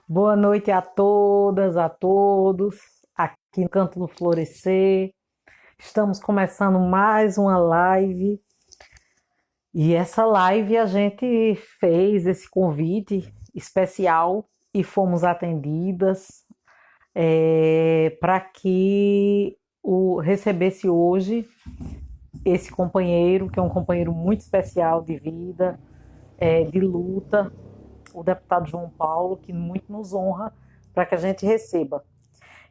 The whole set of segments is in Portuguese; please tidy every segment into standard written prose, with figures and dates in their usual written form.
Boa noite a todas, a todos, aqui no Canto do Florescer. Estamos começando mais uma live e essa live a gente fez esse convite especial e fomos atendidas para que recebesse hoje esse companheiro, que é um companheiro muito especial de vida, de luta, o deputado João Paulo, que muito nos honra para que a gente receba.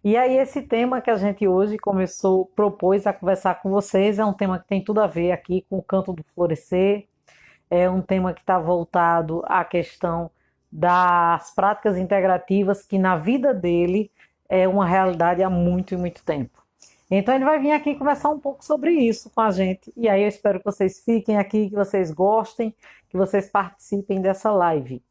E aí esse tema que a gente hoje propôs a conversar com vocês é um tema que tem tudo a ver aqui com o Canto do Florescer, é um tema que está voltado à questão das práticas integrativas que na vida dele é uma realidade há muito e muito tempo. Então ele vai vir aqui conversar um pouco sobre isso com a gente. E aí eu espero que vocês fiquem aqui, que vocês gostem, que vocês participem dessa live.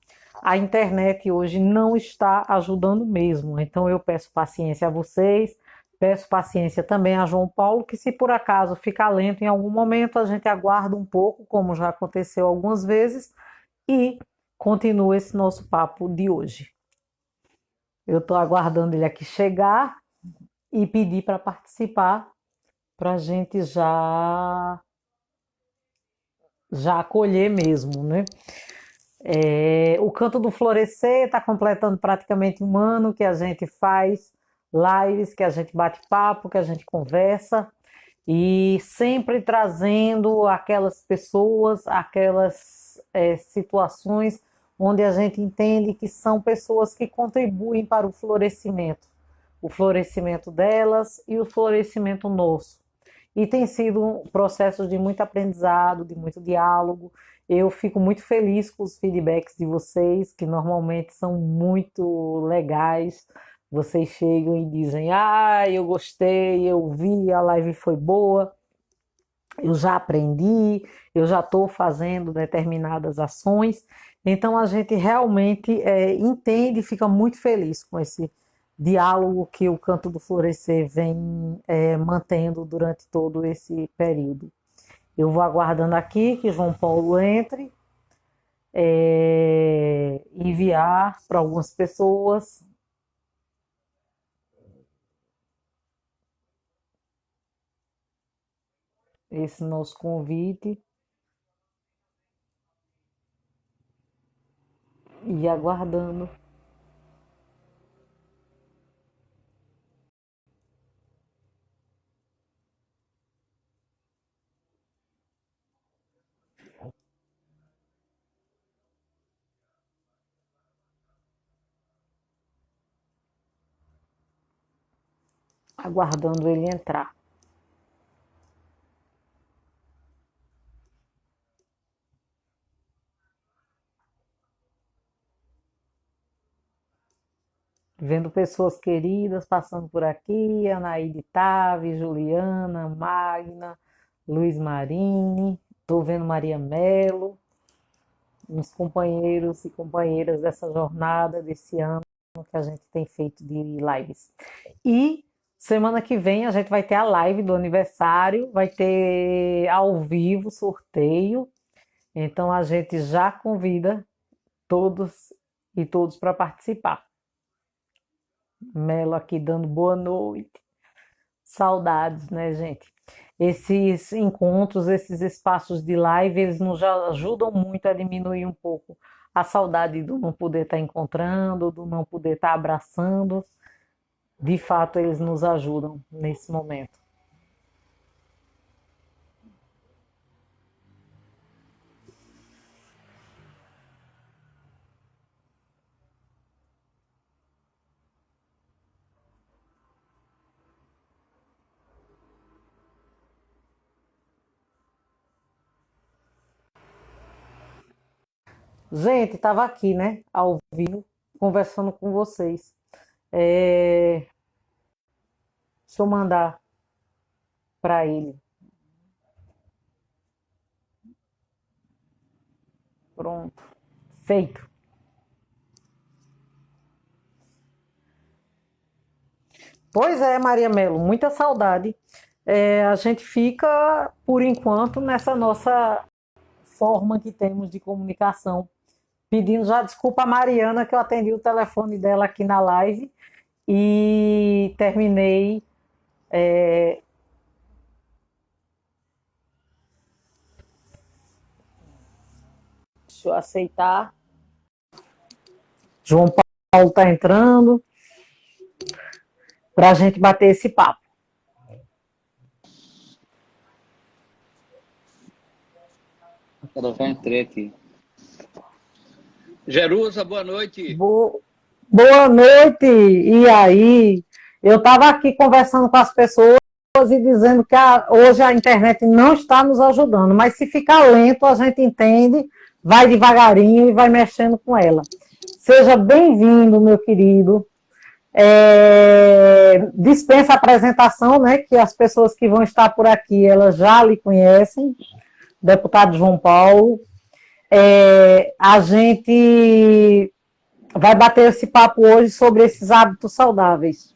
A internet hoje não está ajudando mesmo, então eu peço paciência a vocês, peço paciência também a João Paulo, que se por acaso ficar lento em algum momento, a gente aguarda um pouco, como já aconteceu algumas vezes, e continua esse nosso papo de hoje. Eu estou aguardando ele aqui chegar e pedir para participar, para a gente já acolher mesmo, né? O Canto do Florescer está completando praticamente um ano que a gente faz lives, que a gente bate papo, que a gente conversa e sempre trazendo aquelas pessoas, aquelas situações onde a gente entende que são pessoas que contribuem para o florescimento delas e o florescimento nosso. E tem sido um processo de muito aprendizado, de muito diálogo. Eu fico muito feliz com os feedbacks de vocês, que normalmente são muito legais. Vocês chegam e dizem: Ah, eu gostei, eu vi, a live foi boa, eu já aprendi, eu já estou fazendo determinadas ações. Então a gente realmente entende e fica muito feliz com esse diálogo que o Canto do Florescer vem mantendo durante todo esse período. Eu vou aguardando aqui que João Paulo entre, enviar para algumas pessoas esse nosso convite e aguardando. Aguardando ele entrar. Vendo pessoas queridas passando por aqui, Anaíde Taves, Juliana, Magna, Luiz Marini, estou vendo Maria Melo, uns companheiros e companheiras dessa jornada, desse ano que a gente tem feito de lives. E semana que vem a gente vai ter a live do aniversário, vai ter ao vivo sorteio, então a gente já convida todos e todos para participar. Melo aqui dando boa noite. Saudades, né, gente? Esses encontros, esses espaços de live, eles nos ajudam muito a diminuir um pouco a saudade do não poder estar encontrando, do não poder estar abraçando. De fato, eles nos ajudam nesse momento. Gente, estava aqui, né, ao vivo, conversando com vocês. Deixa eu mandar para ele. Pronto. Feito. Pois é, Maria Melo, muita saudade. A gente fica, por enquanto, nessa nossa forma que temos de comunicação pedindo já desculpa a Mariana, que eu atendi o telefone dela aqui na live e terminei. Deixa eu aceitar. João Paulo está entrando para a gente bater esse papo. Eu já entrei aqui. Jerusa, boa noite. Boa noite! E aí? Eu estava aqui conversando com as pessoas e dizendo que hoje a internet não está nos ajudando, mas se ficar lento, a gente entende, vai devagarinho e vai mexendo com ela. Seja bem-vindo, meu querido. Dispensa a apresentação, né? Que as pessoas que vão estar por aqui, elas já lhe conhecem, deputado João Paulo. A gente vai bater esse papo hoje sobre esses hábitos saudáveis.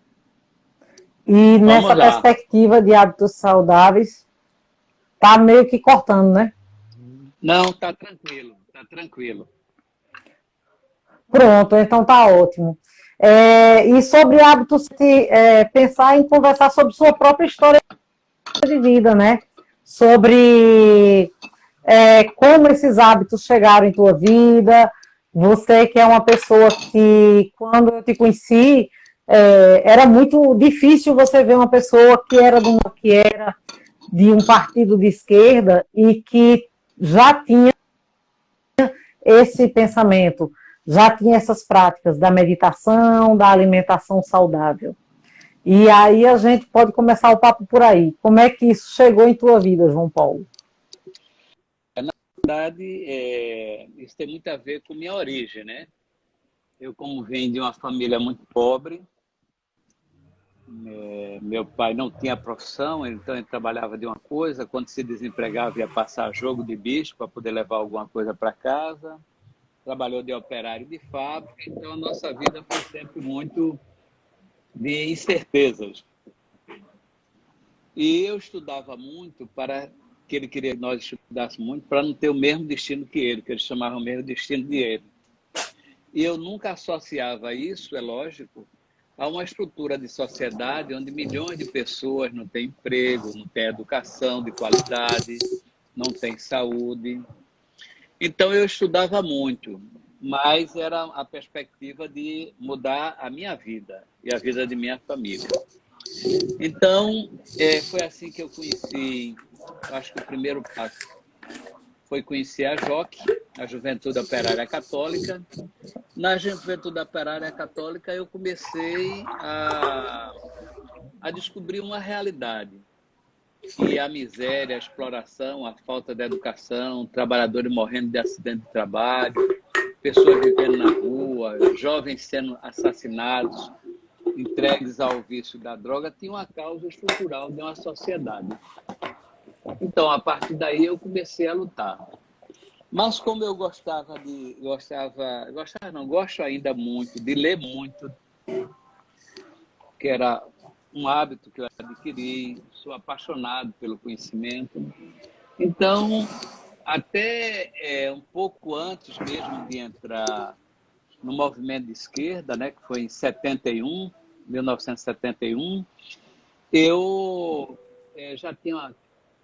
E nessa perspectiva de hábitos saudáveis, tá meio que cortando, né? Não, tá tranquilo, tá tranquilo. Pronto, então tá ótimo. E sobre hábitos, pensar em conversar sobre sua própria história de vida, né? Sobre como esses hábitos chegaram em tua vida. Você que é uma pessoa que, quando eu te conheci, era muito difícil você ver uma pessoa que era de um partido de esquerda e que já tinha esse pensamento, já tinha essas práticas da meditação, da alimentação saudável. E aí a gente pode começar o papo por aí. Como é que isso chegou em tua vida, João Paulo? Na verdade, isso tem muito a ver com minha origem, né? Eu, como venho de uma família muito pobre, meu pai não tinha profissão, então ele trabalhava de uma coisa, quando se desempregava ia passar jogo de bicho para poder levar alguma coisa para casa, trabalhou de operário de fábrica, então a nossa vida foi sempre muito de incertezas. E eu estudava muito para que ele queria que nós estudássemos muito para não ter o mesmo destino que ele chamava o mesmo destino de ele. E eu nunca associava isso, é lógico, a uma estrutura de sociedade onde milhões de pessoas não têm emprego, não têm educação de qualidade, não têm saúde. Então eu estudava muito, mas era a perspectiva de mudar a minha vida e a vida de minha família. Então, foi assim que eu conheci, acho que o primeiro passo foi conhecer a JOC, a Juventude Operária Católica. Na Juventude Operária Católica eu comecei a descobrir uma realidade, que a miséria, a exploração, a falta de educação, trabalhadores morrendo de acidente de trabalho, pessoas vivendo na rua, jovens sendo assassinados, entregues ao vício da droga, tinha uma causa estrutural de uma sociedade. Então, a partir daí, eu comecei a lutar. Mas como eu gosto ainda muito, de ler muito, que era um hábito que eu adquiri, sou apaixonado pelo conhecimento. Então, até um pouco antes mesmo de entrar no movimento de esquerda, né, que foi em 1971, eu já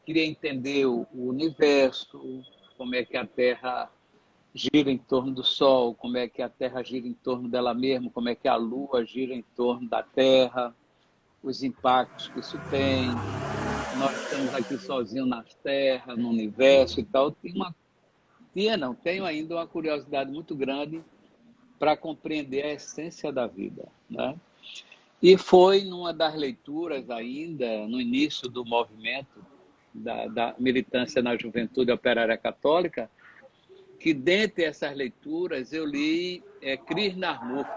queria entender o universo, como é que a Terra gira em torno do Sol, como é que a Terra gira em torno dela mesma, como é que a Lua gira em torno da Terra, os impactos que isso tem. Nós estamos aqui sozinhos na Terra, no universo e tal. Tenho ainda uma curiosidade muito grande para compreender a essência da vida, né? E foi numa das leituras ainda, no início do movimento da militância na Juventude Operária Católica, que dentre essas leituras eu li Krishnamurti,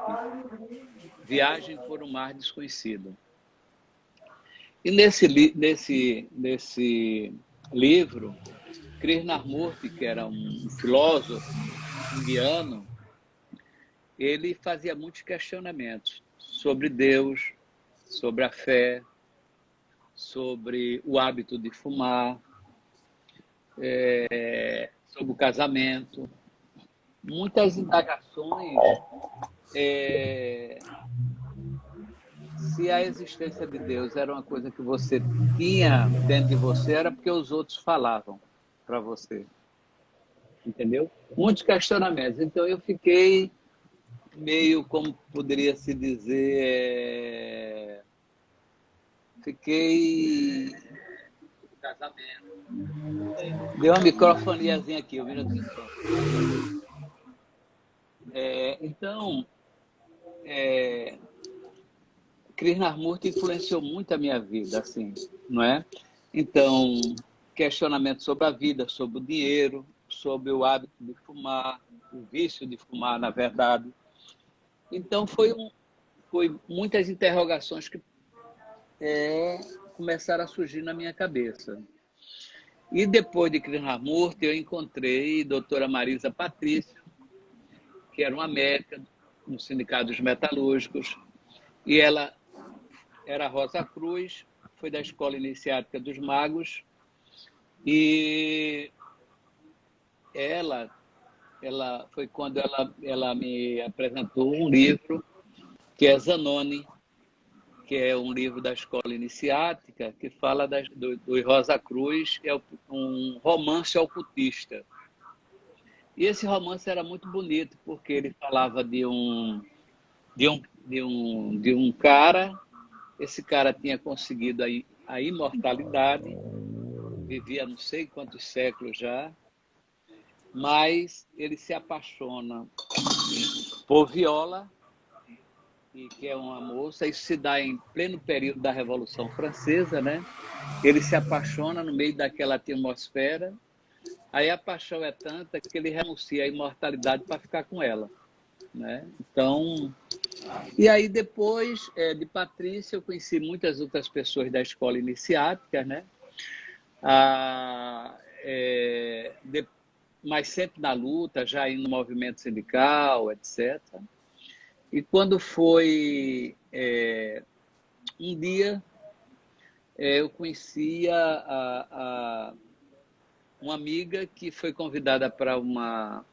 Viagem por um Mar Desconhecido. E nesse livro, Krishnamurti, que era um filósofo indiano, ele fazia muitos questionamentos sobre Deus, sobre a fé, sobre o hábito de fumar, sobre o casamento. muitas indagações se a existência de Deus era uma coisa que você tinha dentro de você, era porque os outros falavam para você. Entendeu? Muitos questionamentos. Então eu fiquei meio, como poderia se dizer, fiquei... Casamento. Deu uma microfoniazinha aqui, um minutinho só. Então, Krishnamurti influenciou muito a minha vida, assim, não é? Então, questionamento sobre a vida, sobre o dinheiro, sobre o hábito de fumar, o vício de fumar, na verdade. Então, foi muitas interrogações que começaram a surgir na minha cabeça. E depois de Krishnamurti, eu encontrei a doutora Marisa Patrício, que era uma médica no Sindicato dos Metalúrgicos, e ela era Rosa Cruz, foi da Escola Iniciática dos Magos, e ela foi quando ela me apresentou um livro, que é Zanoni, que é um livro da Escola Iniciática, que fala do Rosa Cruz, é um romance ocultista. E esse romance era muito bonito, porque ele falava de um cara. Esse cara tinha conseguido a imortalidade, vivia não sei quantos séculos já, mas ele se apaixona por Viola, que é uma moça. Isso se dá em pleno período da Revolução Francesa, né? Ele se apaixona no meio daquela atmosfera, aí a paixão é tanta que ele renuncia à imortalidade para ficar com ela, né? Então... E aí, depois de Patrícia, eu conheci muitas outras pessoas da escola iniciática, né? Mas sempre na luta, já indo no movimento sindical, etc. E quando foi um dia, eu conheci uma amiga que foi convidada para uma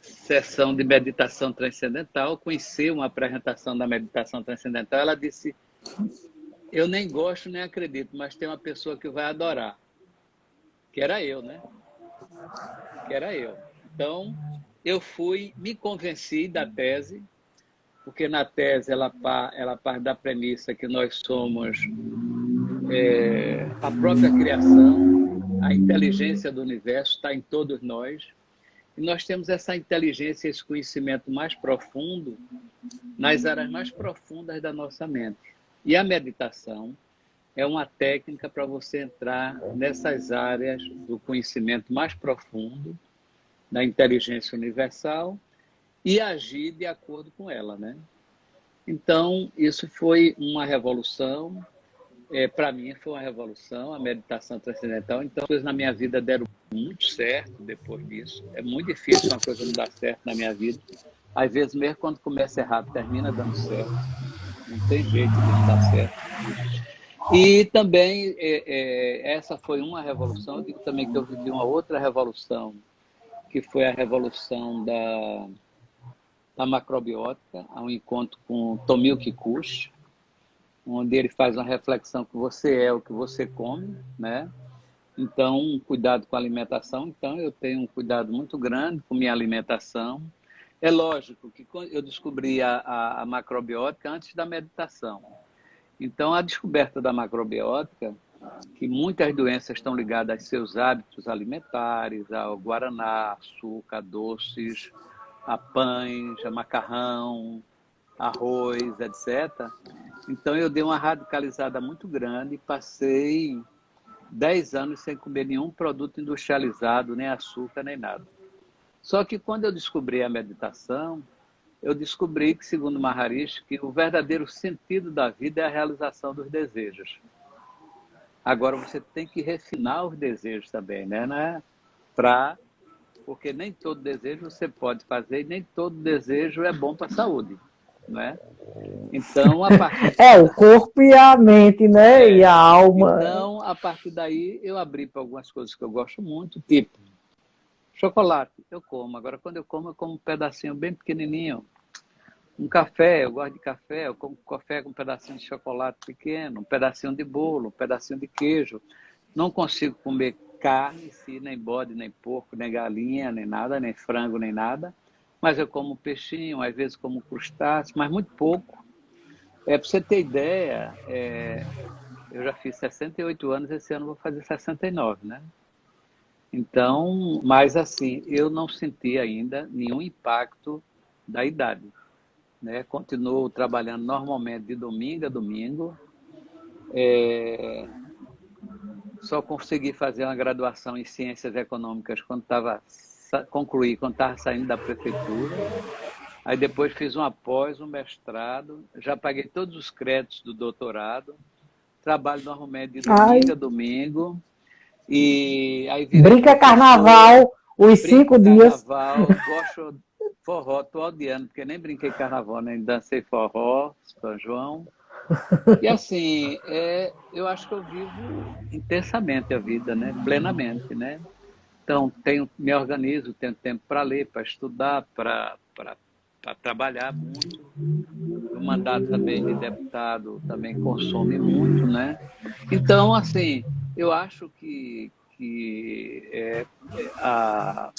sessão de meditação transcendental, conheci uma apresentação da meditação transcendental. Ela disse: eu nem gosto nem acredito, mas tem uma pessoa que vai adorar. Que era eu, né? Que era eu. Então, eu me convenci da tese, porque na tese ela parte da premissa que nós somos a própria criação, a inteligência do universo está em todos nós. E nós temos essa inteligência, esse conhecimento mais profundo nas áreas mais profundas da nossa mente. E a meditação é uma técnica para você entrar nessas áreas do conhecimento mais profundo, da inteligência universal, e agir de acordo com ela, né? Então, isso foi uma revolução. Para mim, foi uma revolução, a meditação transcendental. Então, as coisas na minha vida deram muito certo depois disso. É muito difícil uma coisa não dar certo na minha vida. Às vezes, mesmo quando começa errado, termina dando certo. Não tem jeito de não dar certo. E também, essa foi uma revolução. Eu digo também que eu vivi uma outra revolução, que foi a revolução da macrobiótica, a um encontro com Tomio Kikuchi, onde ele faz uma reflexão que você é o que você come, né? Então, um cuidado com a alimentação. Então, eu tenho um cuidado muito grande com minha alimentação. É lógico que eu descobri a macrobiótica antes da meditação. Então, a descoberta da macrobiótica, que muitas doenças estão ligadas a seus hábitos alimentares, ao guaraná, açúcar, doces, a pães, a macarrão, arroz, etc. Então, eu dei uma radicalizada muito grande e passei 10 anos sem comer nenhum produto industrializado, nem açúcar, nem nada. Só que quando eu descobri a meditação, eu descobri que, segundo Maharishi, que o verdadeiro sentido da vida é a realização dos desejos. Agora, você tem que refinar os desejos também, né? Porque nem todo desejo você pode fazer e nem todo desejo é bom para a saúde, né? Então, a partir o corpo e a mente, né? E a alma. Então, a partir daí, eu abri para algumas coisas que eu gosto muito, tipo Chocolate, eu como. Agora, quando eu como um pedacinho bem pequenininho. Um café, eu gosto de café, eu como café com um pedacinho de chocolate pequeno, um pedacinho de bolo, um pedacinho de queijo. Não consigo comer carne, se nem bode, nem porco, nem galinha, nem nada, nem frango, nem nada. Mas eu como peixinho, às vezes como crustáceo, mas muito pouco. Para você ter ideia, eu já fiz 68 anos, esse ano vou fazer 69, né? Então, mas assim, eu não senti ainda nenhum impacto da idade, né? Continuo trabalhando normalmente de domingo a domingo. Só consegui fazer uma graduação em Ciências Econômicas quando concluí, quando estava saindo da prefeitura. Aí depois fiz uma pós, um mestrado, já paguei todos os créditos do doutorado, trabalho normalmente de Ai, domingo a domingo, e aí virei brinca professor, carnaval os brinco 5 dias. carnaval, gosto de forró, estou odiando, porque nem brinquei carnaval, nem dancei forró, São João. E assim, eu acho que eu vivo intensamente a vida, né? Plenamente, né? Então, me organizo, tenho tempo para ler, para estudar, para trabalhar muito. O mandato também de deputado também consome muito, né? Então, assim, eu acho que a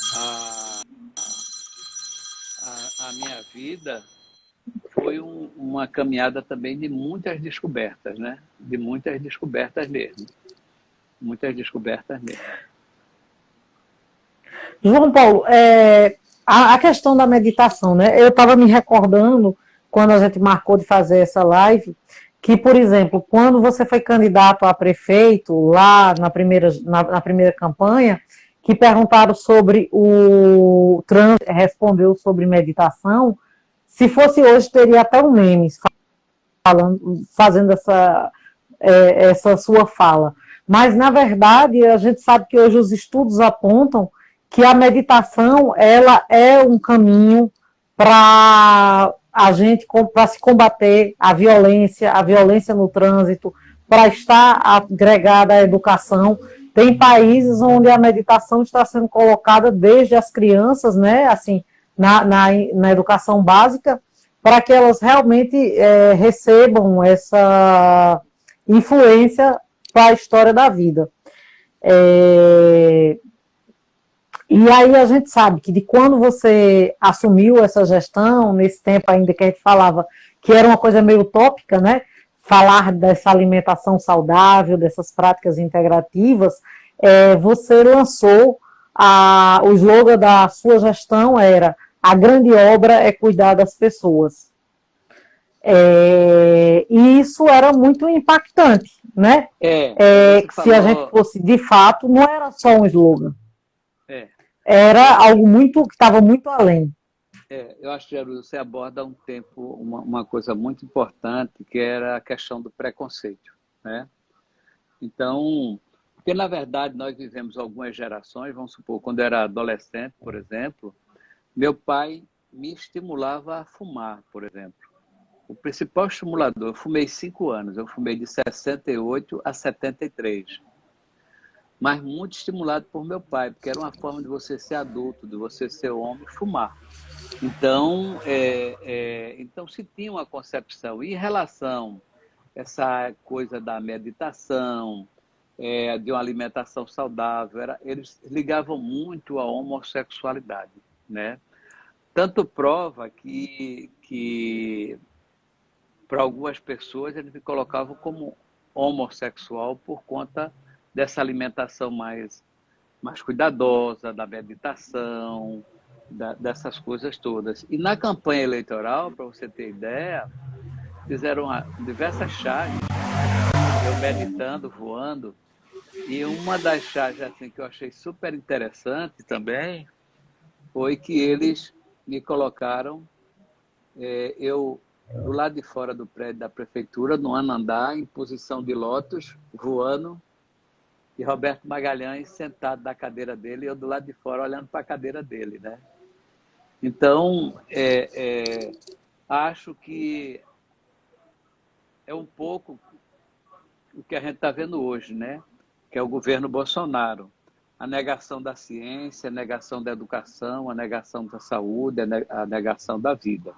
minha vida foi uma caminhada também de muitas descobertas, né? De muitas descobertas mesmo. Muitas descobertas mesmo. João Paulo, a questão da meditação, né? Eu estava me recordando, quando a gente marcou de fazer essa live, que, por exemplo, quando você foi candidato a prefeito, lá na primeira campanha, que perguntaram sobre o trânsito, respondeu sobre meditação, se fosse hoje, teria até um meme fazendo essa sua fala. Mas, na verdade, a gente sabe que hoje os estudos apontam que a meditação ela é um caminho para a gente, para se combater a violência no trânsito, para estar agregada à educação. Tem países onde a meditação está sendo colocada desde as crianças, né, assim, na educação básica, para que elas realmente recebam essa influência para a história da vida. E aí a gente sabe que de quando você assumiu essa gestão, nesse tempo ainda que a gente falava que era uma coisa meio utópica, né? Falar dessa alimentação saudável, dessas práticas integrativas, você lançou o slogan da sua gestão era: a grande obra é cuidar das pessoas. E isso era muito impactante, né? Você Se a gente falou. fosse, de fato, não era só um slogan, É, eu era acho, algo muito que estava muito além. eu acho que você aborda uma coisa muito importante, que era a questão do preconceito, né? Então, porque na verdade nós vivemos algumas gerações, vamos supor, quando eu era adolescente, por exemplo, meu pai me estimulava a fumar, por exemplo. O principal estimulador, eu fumei 5 anos, eu fumei de 68 a 73, mas muito estimulado por meu pai, porque era uma forma de você ser adulto, de você ser homem, fumar. Então, então se tinha uma concepção. E em relação a essa coisa da meditação, de uma alimentação saudável, eles ligavam muito à homossexualidade, né? Tanto prova que para algumas pessoas eles me colocavam como homossexual por conta dessa alimentação mais cuidadosa, da meditação, dessas coisas todas. E na campanha eleitoral, para você ter ideia, fizeram diversas charges, eu meditando, voando, e uma das charges assim, que eu achei super interessante também foi que eles me colocaram, eu do lado de fora do prédio da prefeitura, no andar, em posição de lótus, voando, e Roberto Magalhães sentado na cadeira dele e eu do lado de fora olhando para a cadeira dele, né? Então, acho que é um pouco o que a gente está vendo hoje, né? Que é o governo Bolsonaro. a negação da ciência, a negação da educação, a negação da saúde, a negação da vida.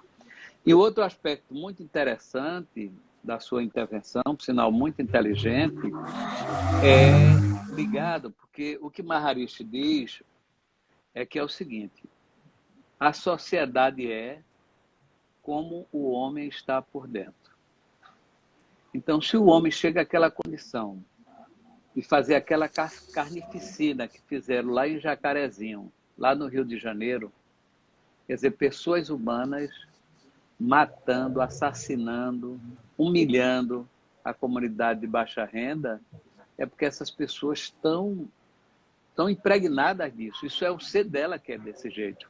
E outro aspecto muito interessante da sua intervenção, por sinal muito inteligente, é ligado, porque o que Maharishi diz é que é o seguinte: a sociedade é como o homem está por dentro. Então, se o homem chega àquela condição de fazer aquela carnificina que fizeram lá em Jacarezinho, lá no Rio de Janeiro, quer dizer, pessoas humanas matando, assassinando, humilhando a comunidade de baixa renda, é porque essas pessoas estão impregnadas disso. Isso é o ser dela que é desse jeito.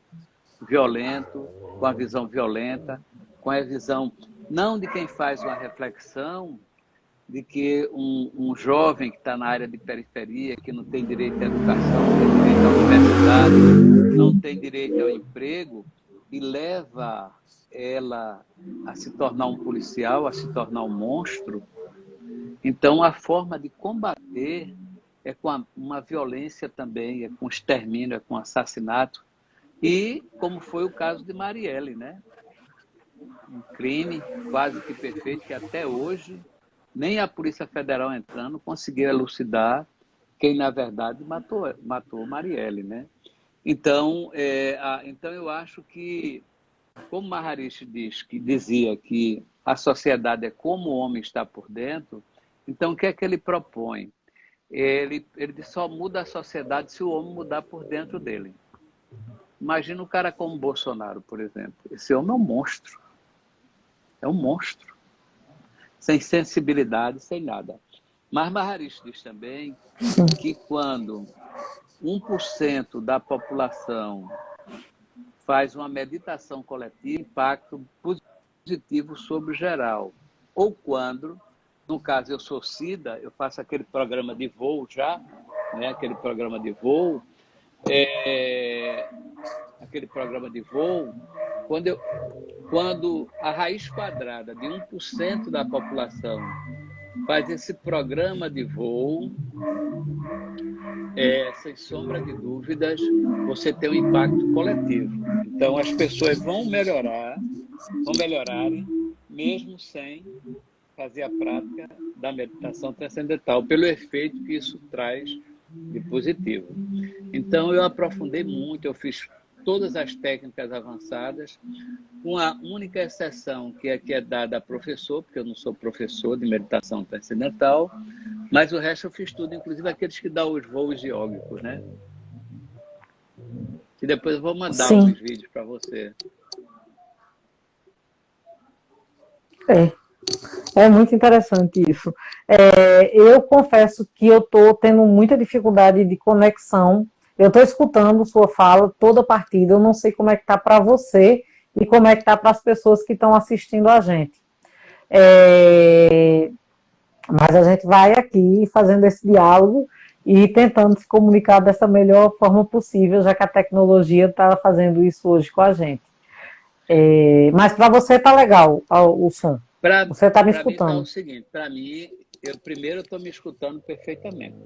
Violento, com a visão violenta, com a visão não de quem faz uma reflexão de que um jovem que está na área de periferia, que não tem direito à educação, não tem direito à universidade, não tem direito ao emprego, e leva ela a se tornar um policial, a se tornar um monstro. Então, a forma de combater é com uma violência também, é com extermínio, é com assassinato. E como foi o caso de Marielle, né? Um crime quase que perfeito, que até hoje nem a Polícia Federal entrando conseguiu elucidar quem, na verdade, matou Marielle, né? Então, então, eu acho que, como Maharishi dizia que a sociedade é como o homem está por dentro, então o que é que ele propõe? Ele só muda a sociedade se o homem mudar por dentro dele. Imagina um cara como Bolsonaro, por exemplo. Esse homem é um monstro. É um monstro. Sem sensibilidade, sem nada. Mas Maharishi diz também que quando 1% da população faz uma meditação coletiva, impacto positivo sobre o geral. Ou quando, no caso eu sou SIDA, eu faço aquele programa de voo já, né? Aquele programa de voo, quando a raiz quadrada de 1% da população faz esse programa de voo, sem sombra de dúvidas, você tem um impacto coletivo. Então, as pessoas vão melhorarem, mesmo sem fazer a prática da meditação transcendental, pelo efeito que isso traz de positivo. Então, eu aprofundei muito, eu fiz todas as técnicas avançadas, com a única exceção que é dada a professor, porque eu não sou professor de meditação transcendental, mas o resto eu fiz tudo, inclusive aqueles que dão os voos iógicos, né? E depois eu vou mandar uns vídeos para você. É muito interessante isso. Eu confesso que eu estou tendo muita dificuldade de conexão. Eu estou escutando sua fala toda a partida. Eu não sei como é que está para você e como é que está para as pessoas que estão assistindo a gente. Mas a gente vai aqui fazendo esse diálogo e tentando se comunicar dessa melhor forma possível, já que a tecnologia está fazendo isso hoje com a gente. Mas para você está legal o som. Você está me escutando. Para mim está o seguinte, para mim, eu estou me escutando perfeitamente.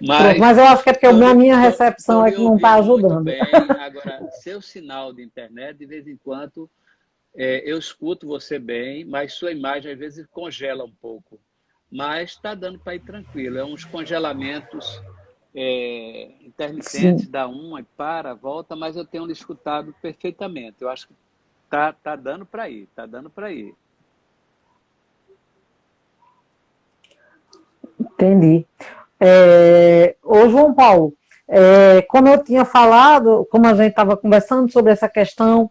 Mas eu acho que é porque a minha recepção é que não está ajudando. Bem. Agora, seu sinal de internet, de vez em quando, eu escuto você bem, mas sua imagem às vezes congela um pouco. Mas está dando para ir tranquilo. É uns congelamentos intermitentes, dá uma e volta, mas eu tenho lhe escutado perfeitamente. Eu acho que tá dando para ir, Entendi. Ô, João Paulo, como eu tinha falado, como a gente estava conversando sobre essa questão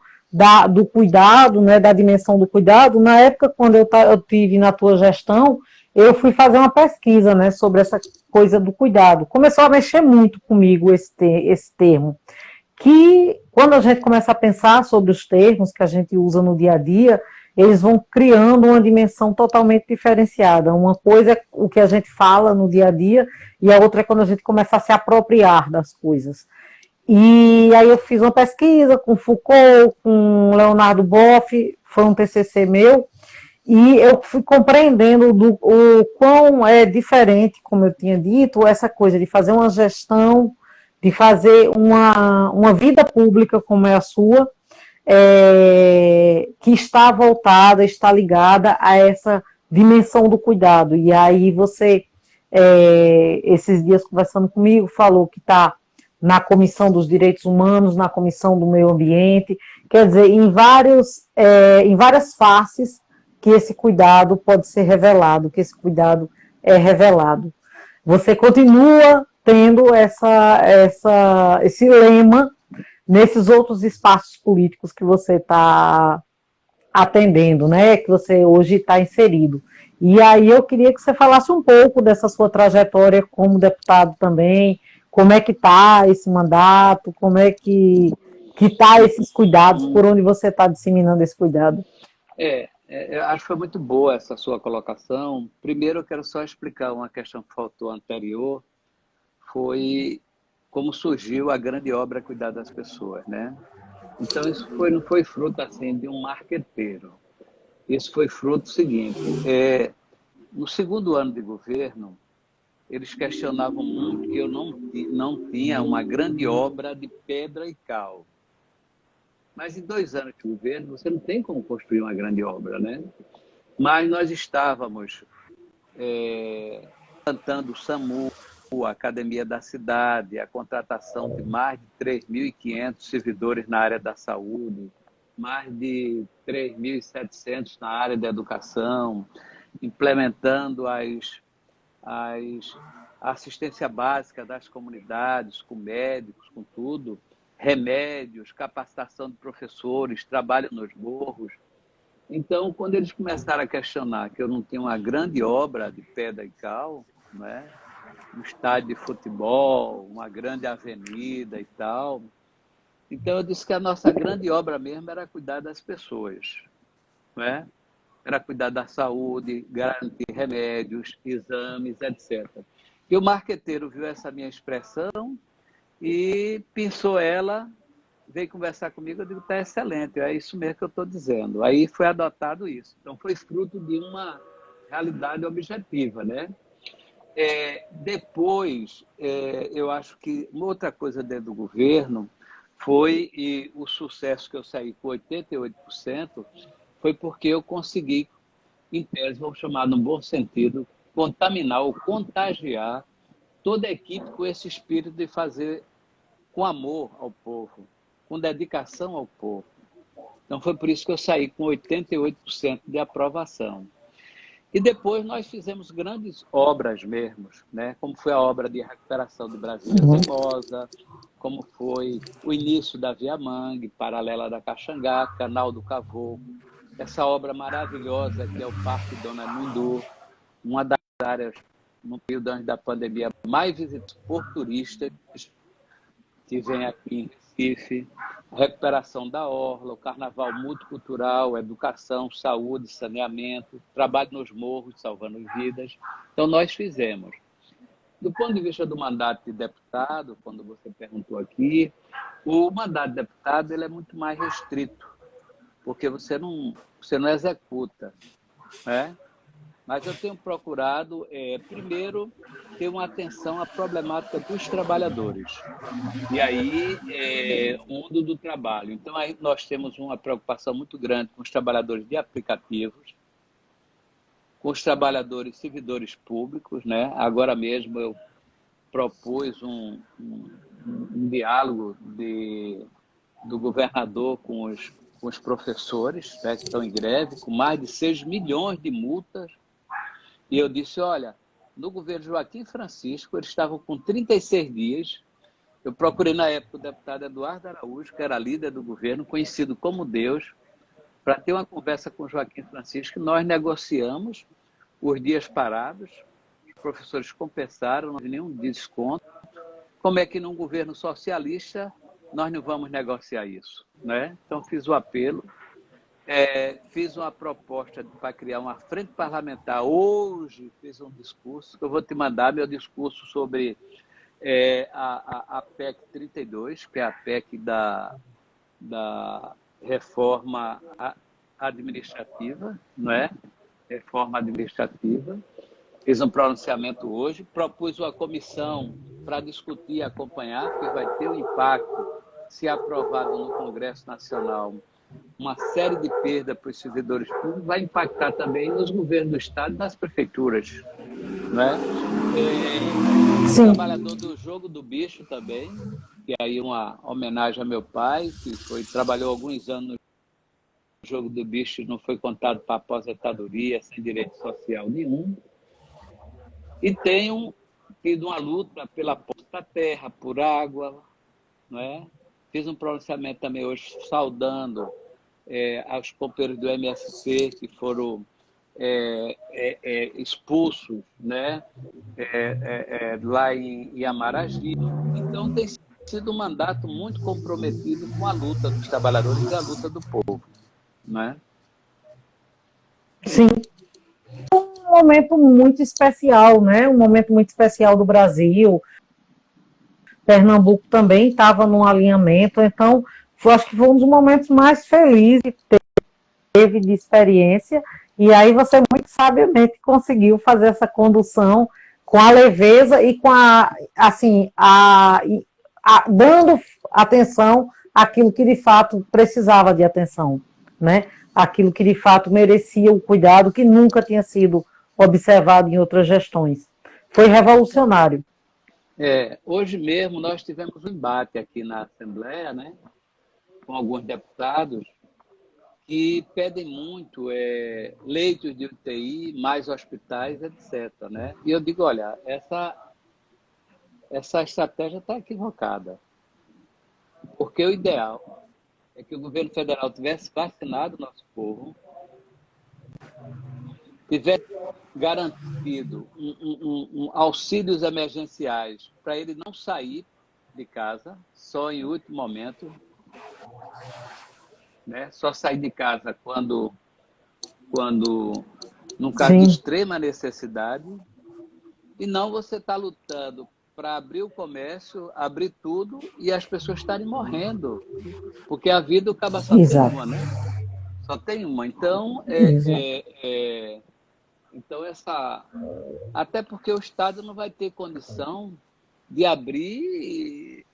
do cuidado, né, da dimensão do cuidado, na época, quando eu tive na tua gestão, eu fui fazer uma pesquisa, né, sobre essa coisa do cuidado. Começou a mexer muito comigo esse termo, que quando a gente começa a pensar sobre os termos que a gente usa no dia a dia, eles vão criando uma dimensão totalmente diferenciada. Uma coisa é o que a gente fala no dia a dia, e a outra é quando a gente começa a se apropriar das coisas. E aí eu fiz uma pesquisa com Foucault, com Leonardo Boff, foi um TCC meu, E eu fui compreendendo o quão é diferente, como eu tinha dito, essa coisa de fazer uma gestão, de fazer uma vida pública como é a sua, que está voltada, está ligada a essa dimensão do cuidado. E aí você, esses dias conversando comigo, falou que está na Comissão dos Direitos Humanos, na Comissão do Meio Ambiente, quer dizer, em várias faces que esse cuidado pode ser revelado, que esse cuidado é revelado. Você continua tendo esse lema nesses outros espaços políticos que você está atendendo, né? Que você hoje está inserido. E aí eu queria que você falasse um pouco dessa sua trajetória como deputado também, como é que está esse mandato, como é que está esses cuidados, por onde você está disseminando esse cuidado. Eu acho que foi muito boa essa sua colocação. Primeiro, eu quero só explicar uma questão que faltou anterior, foi como surgiu a grande obra Cuidar das Pessoas, né? Então, não foi fruto assim de um marqueteiro. Isso foi fruto do seguinte: no segundo ano de governo, eles questionavam muito que eu não tinha uma grande obra de pedra e cal. Mas em 2 anos de governo, você não tem como construir uma grande obra, né? Mas nós estávamos plantando o SAMU, a Academia da Cidade, a contratação de mais de 3.500 servidores na área da saúde, mais de 3.700 na área da educação, implementando a assistência básica das comunidades, com médicos, com tudo, remédios, capacitação de professores, trabalho nos morros. Então, quando eles começaram a questionar que eu não tinha uma grande obra de pedra e cal, né? Um estádio de futebol, uma grande avenida e tal, então eu disse que a nossa grande obra mesmo era cuidar das pessoas, né? Era cuidar da saúde, garantir remédios, exames, etc. E o marqueteiro viu essa minha expressão e pensou ela, veio conversar comigo, eu digo, está excelente, é isso mesmo que eu estou dizendo. Aí foi adotado isso. Então foi fruto de uma realidade objetiva, né? Depois, eu acho que uma outra coisa dentro do governo foi, e o sucesso que eu saí com 88%, foi porque eu consegui, em tese, vamos chamar no bom sentido, contaminar ou contagiar toda a equipe com esse espírito de fazer com amor ao povo, com dedicação ao povo. Então foi por isso que eu saí com 88% de aprovação. E depois nós fizemos grandes obras mesmo, né? Como foi a obra de recuperação de Brasília Teimosa, como foi o início da Via Mangue, paralela da Caxangá, Canal do Cavoco, essa obra maravilhosa que é o Parque Dona Mundu, uma das áreas no período da pandemia mais visitadas por turistas que vêm aqui em Recife, a recuperação da orla, o carnaval multicultural, educação, saúde, saneamento, trabalho nos morros, salvando vidas. Então, nós fizemos. Do ponto de vista do mandato de deputado, quando você perguntou aqui, o mandato de deputado ele é muito mais restrito, porque você não executa, né? Mas eu tenho procurado, primeiro, ter uma atenção à problemática dos trabalhadores. E aí, o mundo do trabalho. Então, aí nós temos uma preocupação muito grande com os trabalhadores de aplicativos, com os trabalhadores servidores públicos, né? Agora mesmo eu propus um diálogo do governador com os professores, né, que estão em greve, com mais de 6 milhões de multas. E eu disse, olha, no governo Joaquim Francisco, eles estavam com 36 dias. Eu procurei, na época, o deputado Eduardo Araújo, que era líder do governo, conhecido como Deus, para ter uma conversa com o Joaquim Francisco. Nós negociamos os dias parados, os professores compensaram, não houve nenhum desconto. Como é que num governo socialista nós não vamos negociar isso, né? Então, fiz o apelo. Fiz uma proposta para criar uma frente parlamentar. Hoje fiz um discurso, que eu vou te mandar meu discurso sobre a PEC 32, que é a PEC da reforma administrativa, não é? reforma administrativa. Fiz um pronunciamento hoje, propus uma comissão para discutir e acompanhar, porque vai ter um impacto, se aprovado no Congresso Nacional, uma série de perdas para os servidores públicos, vai impactar também nos governos do Estado e nas prefeituras. Né? Trabalhador do Jogo do Bicho também, que aí uma homenagem ao meu pai, que trabalhou alguns anos no Jogo do Bicho e não foi contado para aposentadoria, sem direito social nenhum. E tenho tido uma luta pela posse da terra, por água. Não é? Fiz um pronunciamento também hoje saudando aos companheiros do MST que foram expulsos, né? Lá em Amaragi. Então, tem sido um mandato muito comprometido com a luta dos trabalhadores e a luta do povo. Né? Sim. Um momento muito especial, né? Um momento muito especial do Brasil. Pernambuco também estava num alinhamento, então acho que foi um dos momentos mais felizes que teve de experiência, e aí você muito sabiamente conseguiu fazer essa condução com a leveza e com dando atenção àquilo que de fato precisava de atenção, né? Aquilo que de fato merecia o cuidado que nunca tinha sido observado em outras gestões. Foi revolucionário. Hoje mesmo nós tivemos um embate aqui na Assembleia, né, com alguns deputados que pedem muito leitos de UTI, mais hospitais, etc. Né? E eu digo, olha, essa estratégia está equivocada, porque o ideal é que o governo federal tivesse vacinado o nosso povo, tivesse garantido auxílios emergenciais para ele não sair de casa, só em último momento, né? Só sair de casa quando num caso de extrema necessidade, e não você está lutando para abrir o comércio, abrir tudo e as pessoas estarem morrendo, porque a vida acaba só tem uma, né? Só tem uma. Então, até porque o Estado não vai ter condição de abrir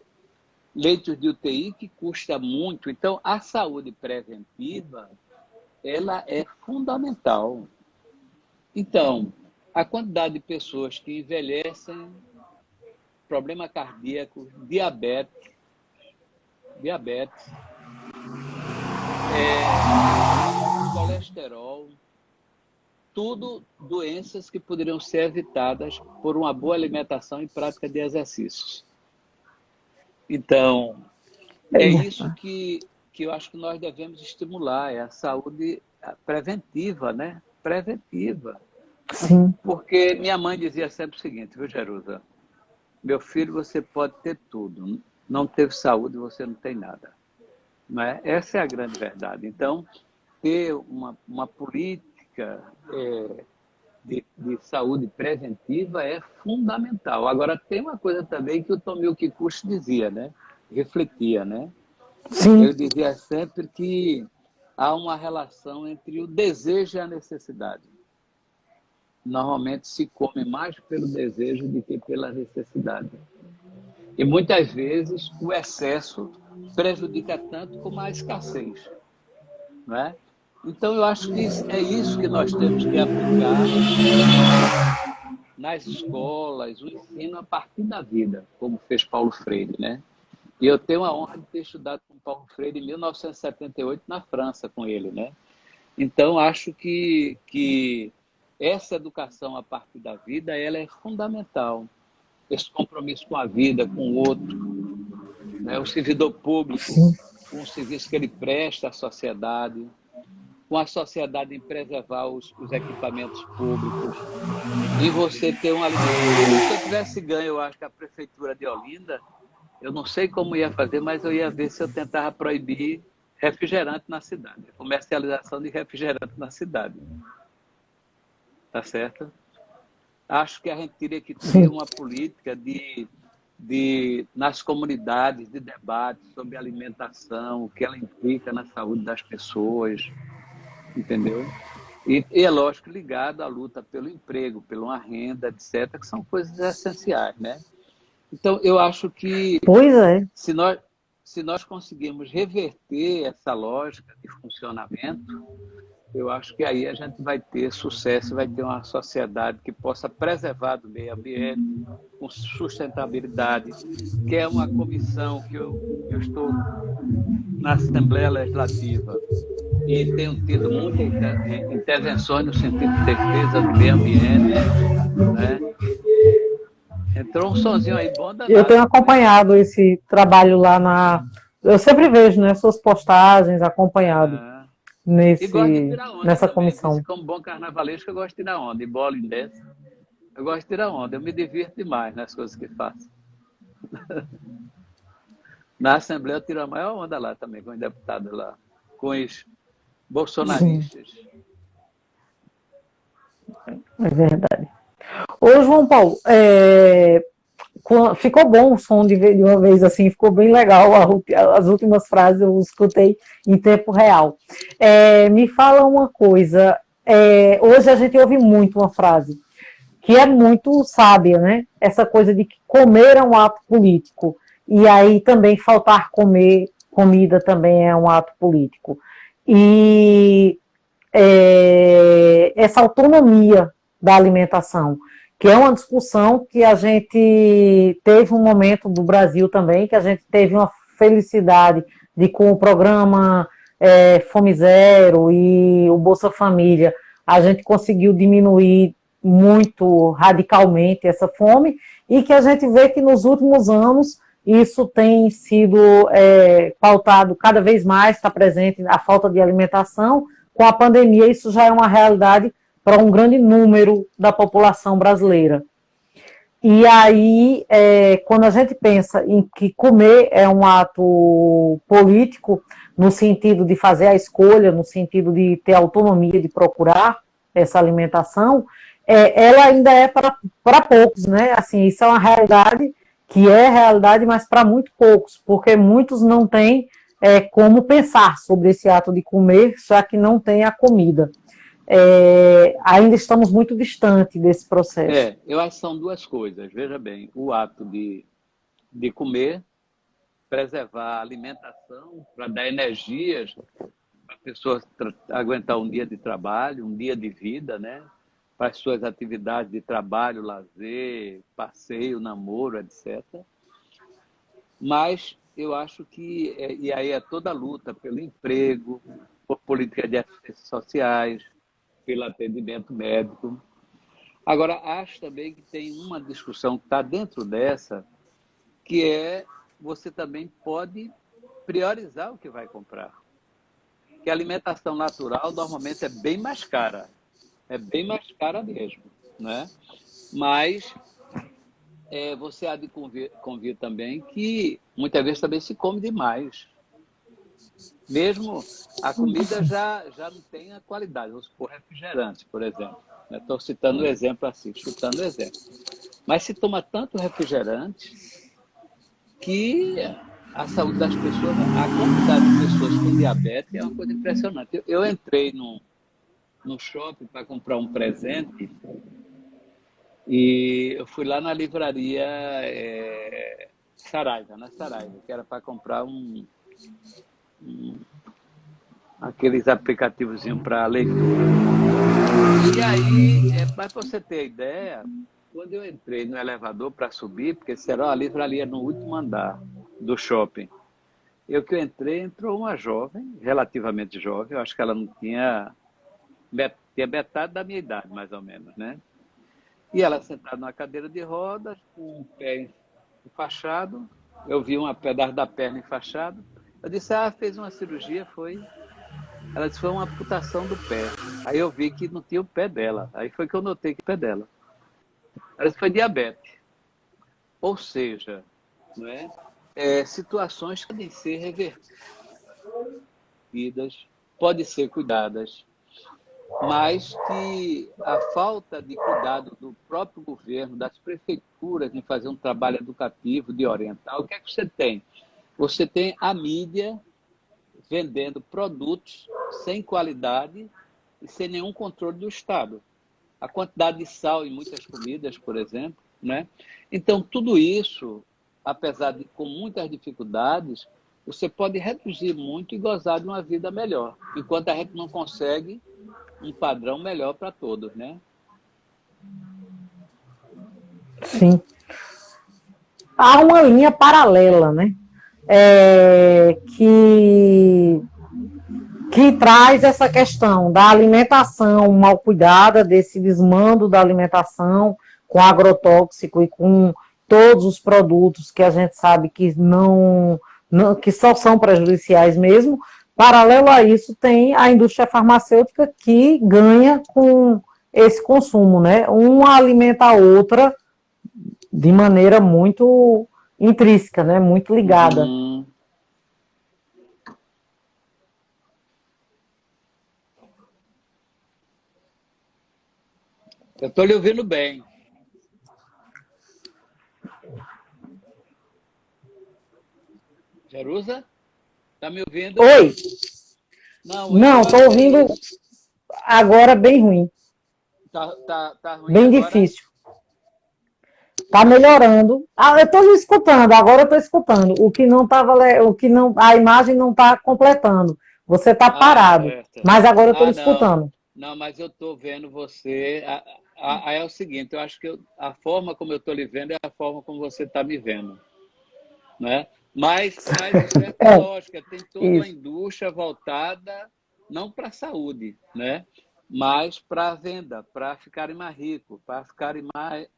leitos de UTI, que custa muito. Então, a saúde preventiva, ela é fundamental. Então, a quantidade de pessoas que envelhecem, problema cardíaco, diabetes, colesterol, tudo doenças que poderiam ser evitadas por uma boa alimentação e prática de exercícios. Então, é isso que eu acho que nós devemos estimular, é a saúde preventiva, né? Preventiva. Sim. Porque minha mãe dizia sempre o seguinte, viu, Jerusa? Meu filho, você pode ter tudo, não teve saúde, você não tem nada. Não é? Essa é a grande verdade. Então, ter uma política de saúde preventiva é fundamental. Agora, tem uma coisa também que o Tomio Kikuchi dizia, né? Refletia, né? Sim. Ele dizia sempre que há uma relação entre o desejo e a necessidade. Normalmente se come mais pelo desejo do que pela necessidade. E muitas vezes o excesso prejudica tanto como a escassez. Não é? Então, eu acho que é isso que nós temos que aplicar nas escolas, o ensino a partir da vida, como fez Paulo Freire, né? E eu tenho a honra de ter estudado com Paulo Freire em 1978 na França com ele, né? Então, acho que essa educação a partir da vida, ela é fundamental. Esse compromisso com a vida, com o outro, né? O servidor público, com o serviço que ele presta à sociedade, com a sociedade em preservar os equipamentos públicos, em você ter um alimento. Se eu tivesse ganho, eu acho que a prefeitura de Olinda, eu não sei como ia fazer, mas eu ia ver se eu tentava proibir refrigerante na cidade, comercialização de refrigerante na cidade. Tá certo? Acho que a gente teria que ter uma política nas comunidades de debate sobre alimentação, o que ela implica na saúde das pessoas, entendeu? E é lógico, ligado à luta pelo emprego, pela uma renda, etc., que são coisas essenciais, né? Então, eu acho que Pois é. se nós, se nós conseguirmos reverter essa lógica de funcionamento, eu acho que aí a gente vai ter sucesso, vai ter uma sociedade que possa preservar do meio ambiente, com sustentabilidade, que é uma comissão que eu estou na Assembleia Legislativa e tenho tido muitas intervenções no sentido de defesa do meio ambiente, né? Entrou um sonzinho aí bom Eu danado tenho no começo. acompanhado esse trabalho lá na. Eu sempre vejo, né, suas postagens, acompanhado Ah, e gosto de nesse, tirar onda nessa também. Disse, comissão. como bom carnavalesco, eu gosto de tirar onda. E bola e dessa, eu gosto de tirar onda. Eu me divirto demais nas coisas que faço. Na Assembleia eu tiro a maior onda lá também, com os deputados lá, com os Sim, bolsonaristas. é verdade. Ô, João Paulo, ficou bom o som de uma vez assim, ficou bem legal. As últimas frases eu escutei em tempo real. Me fala uma coisa. Hoje a gente ouve muito uma frase que é muito sábia, né? Essa coisa de que comer é um ato político. E aí também faltar comer comida também é um ato político. E essa autonomia da alimentação, que é uma discussão que a gente teve um momento do Brasil também, que a gente teve uma felicidade de, com o programa Fome Zero e o Bolsa Família, a gente conseguiu diminuir muito radicalmente essa fome, e que a gente vê que nos últimos anos isso tem sido pautado cada vez mais, está presente a falta de alimentação. Com a pandemia, isso já é uma realidade para um grande número da população brasileira. E aí, quando a gente pensa em que comer é um ato político, no sentido de fazer a escolha, no sentido de ter autonomia de procurar essa alimentação, ela ainda é para poucos, né? Assim, isso é uma realidade que é realidade, mas para muito poucos, porque muitos não têm como pensar sobre esse ato de comer, já que não tem a comida. Ainda estamos muito distante desse processo. Eu acho que são duas coisas. Veja bem, o ato de comer, preservar a alimentação para dar energias para a pessoa aguentar um dia de trabalho, um dia de vida, né? Para as suas atividades de trabalho, lazer, passeio, namoro, etc. Mas eu acho que, e aí é toda a luta pelo emprego, por política de assistências sociais, pelo atendimento médico. Agora, acho também que tem uma discussão que está dentro dessa, que é você também pode priorizar o que vai comprar. Que a alimentação natural normalmente é bem mais cara mesmo, né? Mas você há de convir também que muitas vezes também se come demais. Mesmo a comida já não tem a qualidade, vamos supor refrigerante, por exemplo. Estou citando o exemplo assim, chutando o exemplo. Mas se toma tanto refrigerante que a saúde das pessoas, a quantidade de pessoas com diabetes é uma coisa impressionante. Eu entrei no shopping para comprar um presente e eu fui lá na livraria Saraiva, na Saraiva, que era para comprar aqueles aplicativos para leitura. E aí, para você ter ideia, quando eu entrei no elevador para subir, porque será a livraria no último andar do shopping, que eu entrei, entrou uma jovem, relativamente jovem, eu acho que ela não tinha metade da minha idade, mais ou menos, né? E ela sentada numa cadeira de rodas, com o pé enfaixado, eu vi um pedaço da perna enfaixado. Eu disse, fez uma cirurgia, foi? Ela disse, foi uma amputação do pé. Aí eu vi que não tinha o pé dela. Aí foi que eu notei que o pé dela. Ela disse, foi diabetes. Ou seja, não situações que podem ser revertidas, podem ser cuidadas, mas que a falta de cuidado do próprio governo, das prefeituras em fazer um trabalho educativo, de orientar, o que é que você tem? Você tem a mídia vendendo produtos sem qualidade e sem nenhum controle do Estado. A quantidade de sal em muitas comidas, por exemplo, né? Então, tudo isso, apesar de com muitas dificuldades, você pode reduzir muito e gozar de uma vida melhor, enquanto a gente não consegue um padrão melhor para todos, né? Sim. Há uma linha paralela, né? Que traz essa questão da alimentação mal cuidada, desse desmando da alimentação com agrotóxico e com todos os produtos que a gente sabe que que só são prejudiciais mesmo. Paralelo a isso, tem a indústria farmacêutica que ganha com esse consumo, né? Uma alimenta a outra de maneira muito intrínseca, né? Muito ligada. Uhum. Eu estou lhe ouvindo bem. Jerusa? Está me ouvindo? Oi? Não, Não, eu estou acho que é ouvindo isso. agora bem ruim, Tá ruim bem agora? difícil. Está Ixi. melhorando. Ah, eu estou escutando, agora eu estou escutando. O que não estava, o que não, a imagem não está completando. Você está Ah, parado, certo. mas agora eu estou Ah, não. escutando. Não, mas eu estou vendo você. É o seguinte, eu acho que a forma como eu estou lhe vendo é a forma como você está me vendo, né? Mas isso é É, lógico, tem toda uma isso. indústria voltada não para a saúde, né? Mas para a venda, para ficarem mais ricos, para ficarem mais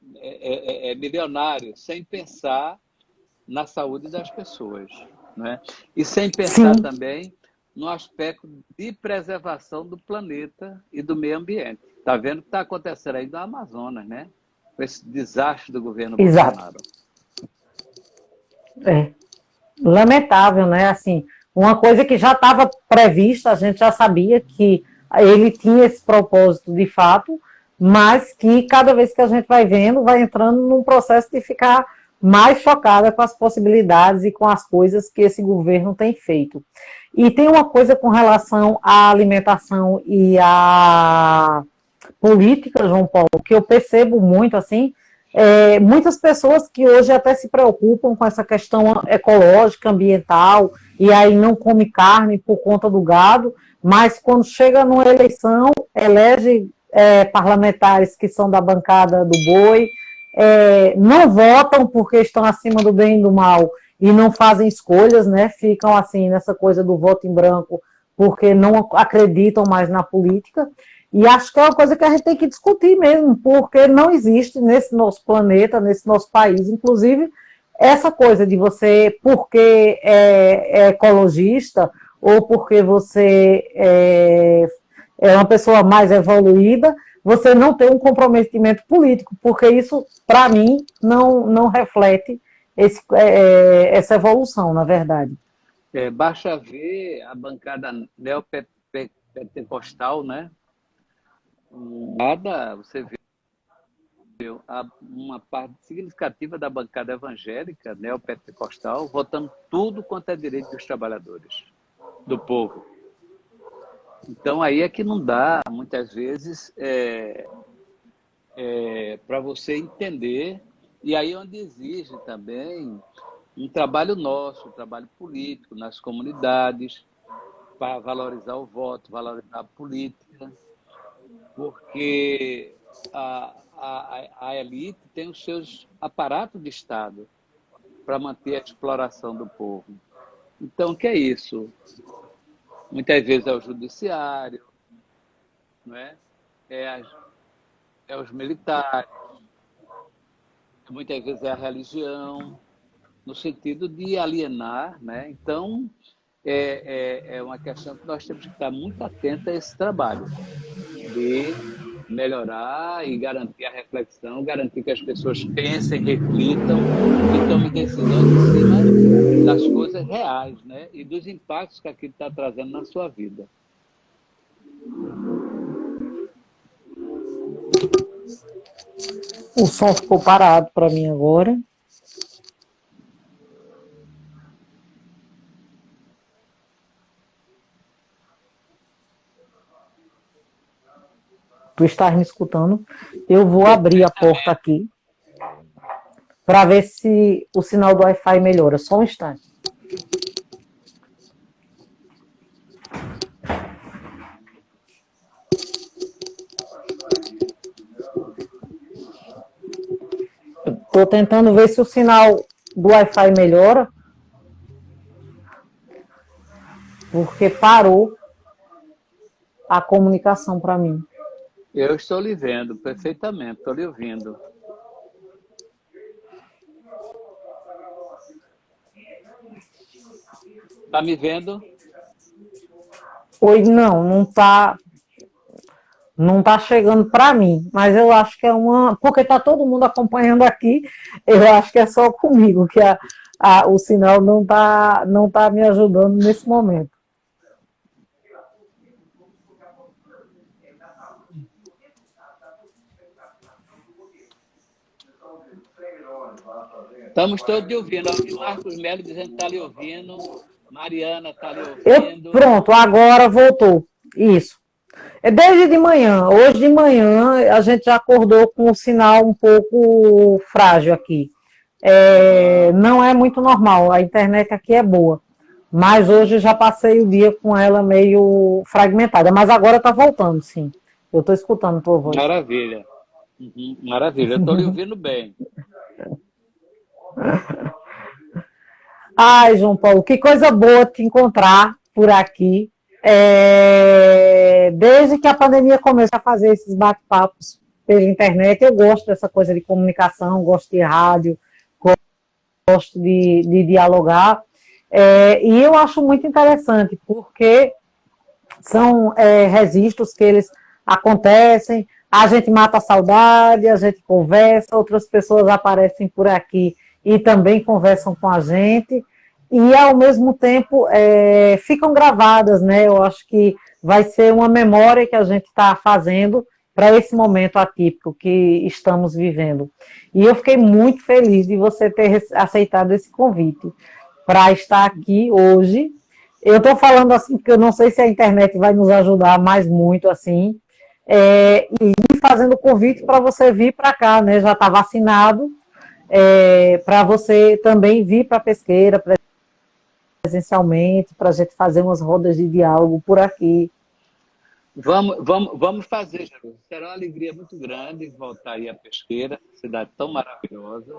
milionários, sem pensar na saúde das pessoas, né? E sem pensar Sim, também no aspecto de preservação do planeta e do meio ambiente. Está vendo o que está acontecendo aí no Amazonas, né? Com esse desastre do governo exato. Bolsonaro. É. Lamentável, né? Assim, uma coisa que já estava prevista, a gente já sabia que ele tinha esse propósito de fato, mas que cada vez que a gente vai vendo, vai entrando num processo de ficar mais chocada com as possibilidades e com as coisas que esse governo tem feito. E tem uma coisa com relação à alimentação e à política, João Paulo, que eu percebo muito assim, muitas pessoas que hoje até se preocupam com essa questão ecológica, ambiental, e aí não come carne por conta do gado, mas quando chega numa eleição, elege parlamentares que são da bancada do boi, não votam porque estão acima do bem e do mal e não fazem escolhas, né? Ficam assim nessa coisa do voto em branco porque não acreditam mais na política. E acho que é uma coisa que a gente tem que discutir mesmo, porque não existe nesse nosso planeta, nesse nosso país, inclusive, essa coisa de você, porque é ecologista, ou porque você é uma pessoa mais evoluída, você não tem um comprometimento político, porque isso, para mim, não reflete essa evolução, na verdade. Basta ver a bancada neopentecostal, né? Você vê uma parte significativa da bancada evangélica neopentecostal votando tudo quanto é direito dos trabalhadores, do povo. Então, aí é que não dá, muitas vezes, para você entender, e aí onde exige também um trabalho nosso, um trabalho político nas comunidades, para valorizar o voto, valorizar a política, porque a elite tem os seus aparatos de Estado para manter a exploração do povo. Então, o que é isso? Muitas vezes é o judiciário, não é? É os militares, muitas vezes é a religião, no sentido de alienar, né? Então, é uma questão que nós temos que estar muito atentos a esse trabalho de melhorar e garantir a reflexão, garantir que as pessoas pensem, reflitam e tomem decisões em cima das coisas reais, né? E dos impactos que aquilo está trazendo na sua vida. O som ficou parado para mim agora. Tu estás me escutando? Eu vou abrir a porta aqui para ver se o sinal do Wi-Fi melhora. Só um instante. Estou tentando ver se o sinal do Wi-Fi melhora, porque parou a comunicação para mim. Eu estou lhe vendo perfeitamente, estou lhe ouvindo. Está me vendo? Oi, não está chegando para mim, mas eu acho que é porque está todo mundo acompanhando aqui, eu acho que é só comigo que o sinal não tá me ajudando nesse momento. Estamos todos lhe ouvindo. O Marcos Melo dizendo que está lhe ouvindo. Mariana está lhe ouvindo. Pronto, agora voltou. Isso. É desde de manhã. Hoje de manhã a gente já acordou com o sinal um pouco frágil aqui. Não é muito normal. A internet aqui é boa. Mas hoje já passei o dia com ela meio fragmentada. Mas agora está voltando, sim. Eu estou escutando a tua voz. Maravilha. Maravilha. Eu estou lhe ouvindo bem. Ai, João Paulo, que coisa boa te encontrar por aqui. Desde que a pandemia começou a fazer esses bate-papos pela internet, eu gosto dessa coisa de comunicação, gosto de rádio, gosto de dialogar. E eu acho muito interessante, porque são registros que eles acontecem, a gente mata a saudade, a gente conversa, outras pessoas aparecem por aqui e também conversam com a gente, e ao mesmo tempo ficam gravadas, né? Eu acho que vai ser uma memória que a gente está fazendo para esse momento atípico que estamos vivendo. E eu fiquei muito feliz de você ter aceitado esse convite para estar aqui hoje. Eu estou falando assim, porque eu não sei se a internet vai nos ajudar mais muito assim, e fazendo o convite para você vir para cá, né? Já está vacinado, para você também vir para a Pesqueira presencialmente, para a gente fazer umas rodas de diálogo por aqui. Vamos fazer, Jaru. Será uma alegria muito grande voltar aí à Pesqueira, cidade tão maravilhosa.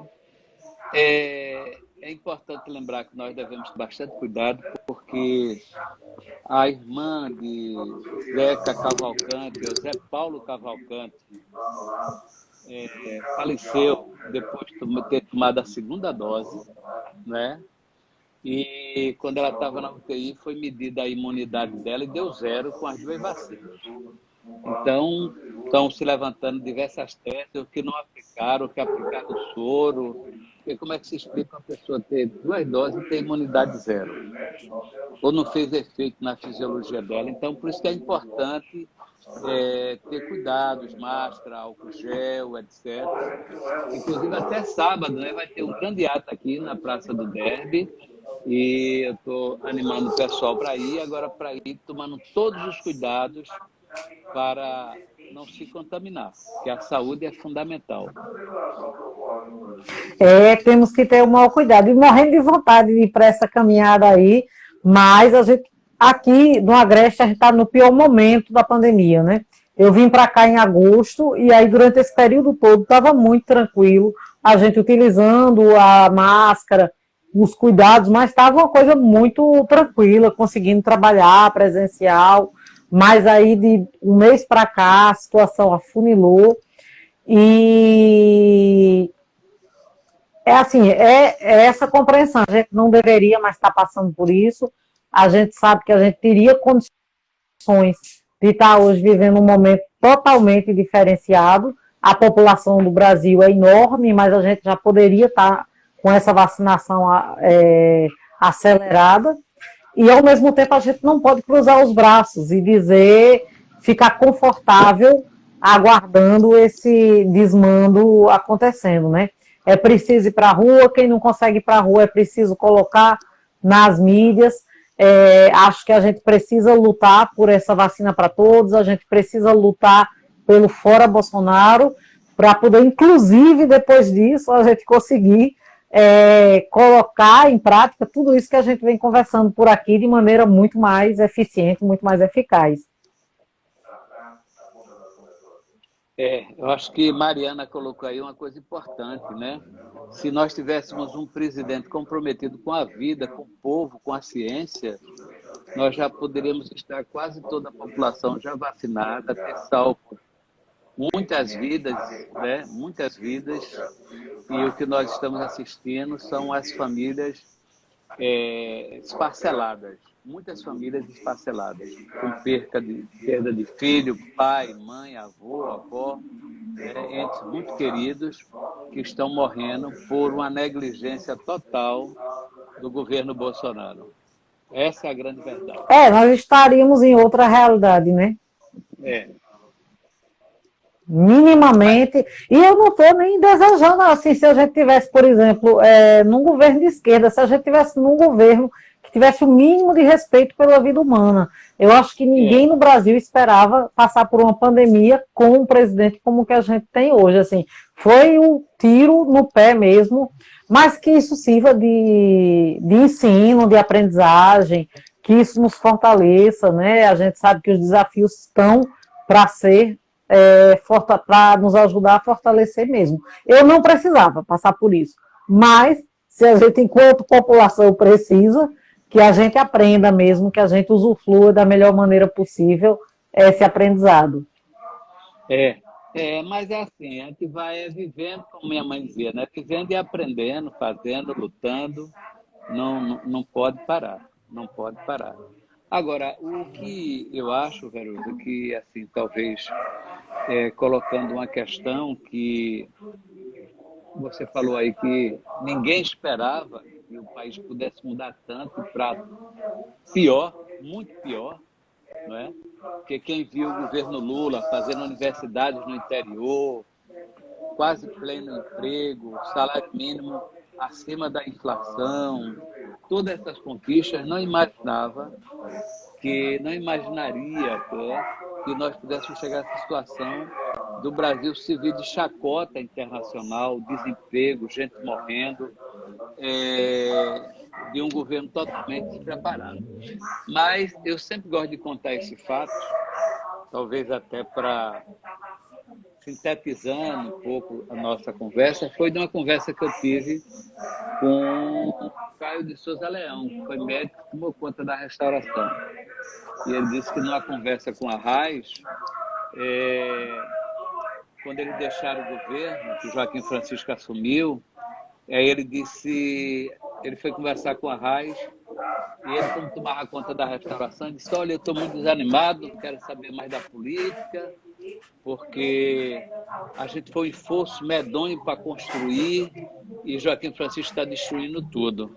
É importante lembrar que nós devemos ter bastante cuidado, porque a irmã de Zeca Cavalcante, o Zé Paulo Cavalcante, faleceu depois de ter tomado a segunda dose, né? E quando ela estava na UTI, foi medida a imunidade dela e deu 0 com as 2 vacinas. Então, estão se levantando diversas teses, o que não aplicaram, o que aplicaram o soro. Porque como é que se explica uma pessoa ter 2 doses e ter imunidade 0? Ou não fez efeito na fisiologia dela. Então, por isso que é importante ter cuidados, máscara, álcool gel, etc. Inclusive, até sábado, né, vai ter um grande ato aqui na Praça do Derby. E eu estou animando o pessoal para ir, agora para ir tomando todos os cuidados para não se contaminar, porque a saúde é fundamental. Temos que ter o maior cuidado, e morrendo de vontade de ir para essa caminhada aí, mas a gente, aqui no Agreste, a gente está no pior momento da pandemia, né? Eu vim para cá em agosto, e aí durante esse período todo estava muito tranquilo, a gente utilizando a máscara, os cuidados, mas estava uma coisa muito tranquila, conseguindo trabalhar presencial, mas aí de um mês para cá a situação afunilou, e assim, essa compreensão, a gente não deveria mais estar passando por isso, a gente sabe que a gente teria condições de estar hoje vivendo um momento totalmente diferenciado, a população do Brasil é enorme, mas a gente já poderia estar com essa vacinação acelerada, e ao mesmo tempo a gente não pode cruzar os braços e ficar confortável aguardando esse desmando acontecendo, né? É preciso ir para a rua, quem não consegue ir para a rua é preciso colocar nas mídias. Acho que a gente precisa lutar por essa vacina para todos, a gente precisa lutar pelo Fora Bolsonaro, para poder, inclusive, depois disso, a gente conseguir colocar em prática tudo isso que a gente vem conversando por aqui de maneira muito mais eficiente, muito mais eficaz. Eu acho que Mariana colocou aí uma coisa importante, né? Se nós tivéssemos um presidente comprometido com a vida, com o povo, com a ciência, nós já poderíamos estar quase toda a população já vacinada, ter salvo muitas vidas, né? Muitas vidas. E o que nós estamos assistindo são as famílias esparceladas, muitas famílias esparceladas, com perda de filho, pai, mãe, avô, avó, entes muito queridos que estão morrendo por uma negligência total do governo Bolsonaro. Essa é a grande verdade. Nós estaríamos em outra realidade, né? Minimamente, e eu não estou nem desejando assim, se a gente tivesse, por exemplo, num governo de esquerda, se a gente tivesse num governo que tivesse o mínimo de respeito pela vida humana. Eu acho que ninguém no Brasil esperava passar por uma pandemia com um presidente como o que a gente tem hoje. Assim, foi um tiro no pé mesmo, mas que isso sirva de ensino, de aprendizagem, que isso nos fortaleça, né? A gente sabe que os desafios estão para ser para nos ajudar a fortalecer mesmo. Eu não precisava passar por isso, mas se a gente, enquanto população, precisa, que a gente aprenda mesmo, que a gente usufrua da melhor maneira possível esse aprendizado. Mas é assim, a gente vai vivendo, como minha mãe dizia, né? Vivendo e aprendendo, fazendo, lutando, não pode parar, não pode parar. Agora, o que eu acho, Verusa, que assim, talvez colocando uma questão que você falou aí que ninguém esperava que o país pudesse mudar tanto para pior, muito pior, não é? Porque quem viu o governo Lula fazendo universidades no interior, quase pleno emprego, salário mínimo acima da inflação, todas essas conquistas, não imaginaria até que nós pudéssemos chegar a essa situação do Brasil servir de chacota internacional, desemprego, gente morrendo, de um governo totalmente despreparado. Mas eu sempre gosto de contar esse fato, talvez até para sintetizando um pouco a nossa conversa, foi de uma conversa que eu tive com o Caio de Souza Leão, que foi médico que tomou conta da restauração. E ele disse que numa conversa com a Raiz, quando eles deixaram o governo, que o Joaquim Francisco assumiu, ele foi conversar com a Raiz, e ele, como tomava conta da restauração, disse: olha, eu estou muito desanimado, não quero saber mais da política, porque a gente foi um esforço medonho para construir e Joaquim Francisco está destruindo tudo.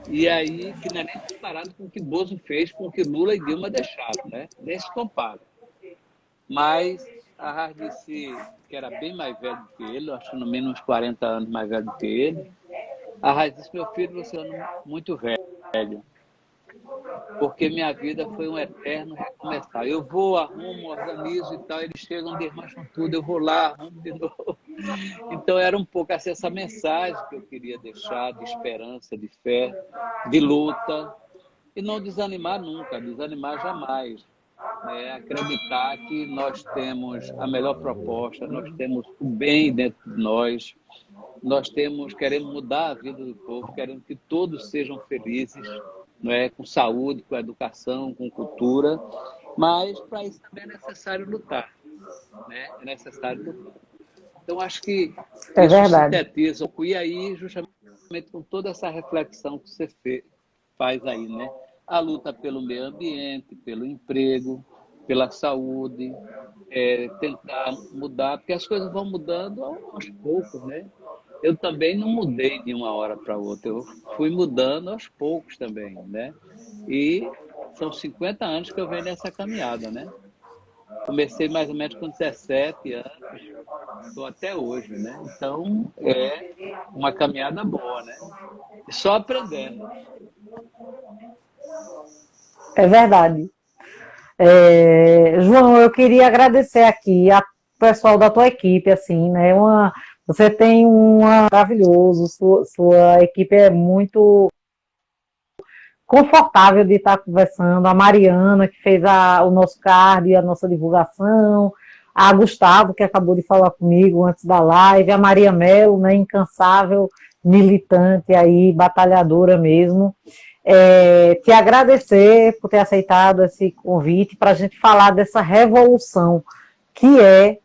E aí, que não é nem comparado com o que Bozo fez, com o que Lula e Dilma deixaram, né? Nem se compara. Mas a Raiz disse que era bem mais velho do que ele, acho que no mínimo uns 40 anos mais velho do que ele. A Raiz disse: meu filho, você é muito velho, porque minha vida foi um eterno recomeçar. Eu vou, arrumo, organizo e tal, eles chegam, desmancham tudo, eu vou lá, arrumo de novo. Então era um pouco assim, essa mensagem que eu queria deixar, de esperança, de fé, de luta, e não desanimar nunca, desanimar jamais. Acreditar que nós temos a melhor proposta, nós temos o bem dentro de nós queremos mudar a vida do povo, queremos que todos sejam felizes, com saúde, com educação, com cultura, mas para isso também é necessário lutar. É necessário lutar. Então, acho que isso sintetiza, e aí, justamente com toda essa reflexão que você faz aí, né? A luta pelo meio ambiente, pelo emprego, pela saúde, tentar mudar, porque as coisas vão mudando aos poucos, né? Eu também não mudei de uma hora para outra, eu fui mudando aos poucos também, né? E são 50 anos que eu venho nessa caminhada, né? Comecei mais ou menos com 17 anos, estou até hoje, né? Então, é uma caminhada boa, né? Só aprendendo. É verdade. João, eu queria agradecer aqui a pessoal da tua equipe, assim, né? Você tem uma maravilhoso, sua equipe é muito confortável de estar conversando. A Mariana, que fez o nosso card e a nossa divulgação, a Gustavo, que acabou de falar comigo antes da live, a Maria Mello, né, incansável, militante aí, batalhadora mesmo. Te agradecer por ter aceitado esse convite para a gente falar dessa revolução que é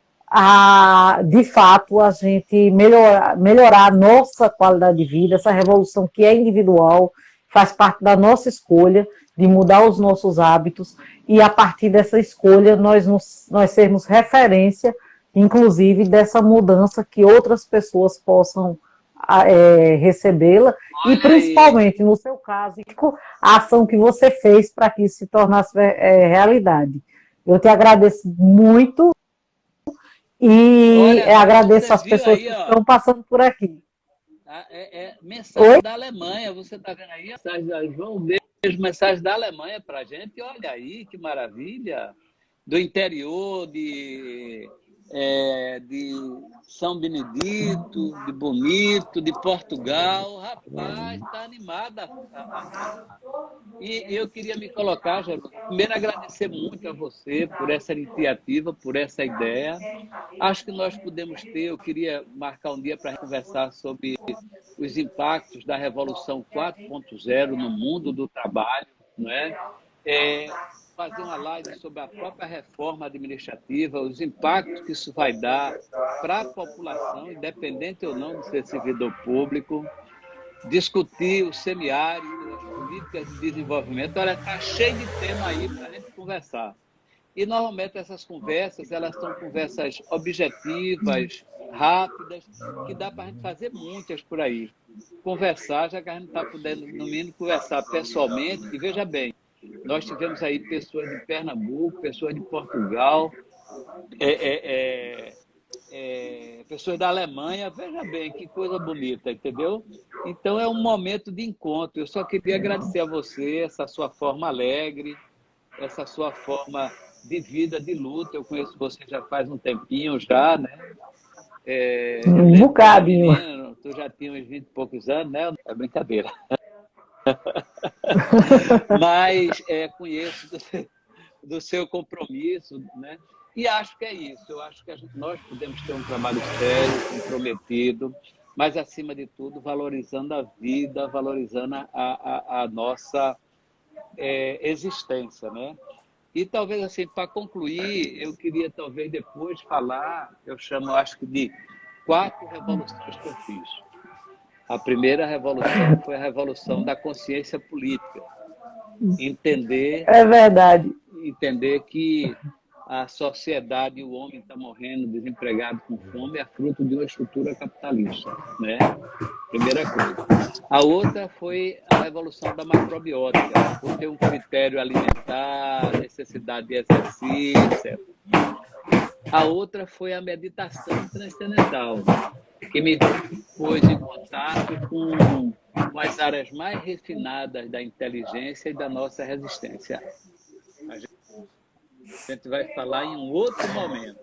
de fato a gente melhorar a nossa qualidade de vida, essa revolução que é individual, faz parte da nossa escolha de mudar os nossos hábitos e a partir dessa escolha nós sermos referência, inclusive dessa mudança que outras pessoas possam recebê-la e Olha aí. principalmente no seu caso a ação que você fez para que isso se tornasse realidade. Eu te agradeço muito e Olha só, agradeço você as viu pessoas aí, que ó, estão passando por aqui. mensagem Oi? da Alemanha. Você está vendo aí? Mensagem da João Beijo, mensagem da Alemanha para a gente. Olha aí, que maravilha. Do interior de São Benedito, de Bonito, de Portugal. Rapaz, está animada. E eu queria me colocar, Geraldo, primeiro agradecer muito a você por essa iniciativa, por essa ideia. Acho que nós podemos ter, eu queria marcar um dia para conversar sobre os impactos da Revolução 4.0 no mundo do trabalho, não é? Fazer uma live sobre a própria reforma administrativa, os impactos que isso vai dar para a população, independente ou não de ser servidor público, discutir o semiárido, as políticas de desenvolvimento. Olha, está cheio de tema aí para a gente conversar. E, normalmente, essas conversas, elas são conversas objetivas, rápidas, que dá para a gente fazer muitas por aí. Conversar, já que a gente está podendo, no mínimo, conversar pessoalmente. E veja bem, nós tivemos aí pessoas de Pernambuco, pessoas de Portugal, pessoas da Alemanha. Veja bem, que coisa bonita, entendeu? Então, é um momento de encontro. Eu só queria agradecer a você, essa sua forma alegre, essa sua forma de vida, de luta. Eu conheço você já faz um tempinho já, né? Eu Um lembro quando era bocadinho. menino, tu já tinha uns 20 e poucos anos, né? É brincadeira. Mas conheço do seu compromisso, né? E acho que é isso. Eu acho que nós podemos ter um trabalho sério, comprometido, mas, acima de tudo, valorizando a vida, valorizando a nossa existência, né? E talvez, assim, para concluir, eu queria talvez depois falar, eu chamo, acho que de 4 revoluções que eu fiz. A primeira revolução foi a revolução da consciência política. Entender, É verdade. entender que a sociedade e o homem está morrendo desempregado com fome é fruto de uma estrutura capitalista, né? Primeira coisa. A outra foi a revolução da macrobiótica, por ter um critério alimentar, necessidade de exercício, etc. A outra foi a meditação transcendental, que me pôs em contato com as áreas mais refinadas da inteligência e da nossa resistência. A gente vai falar em um outro momento.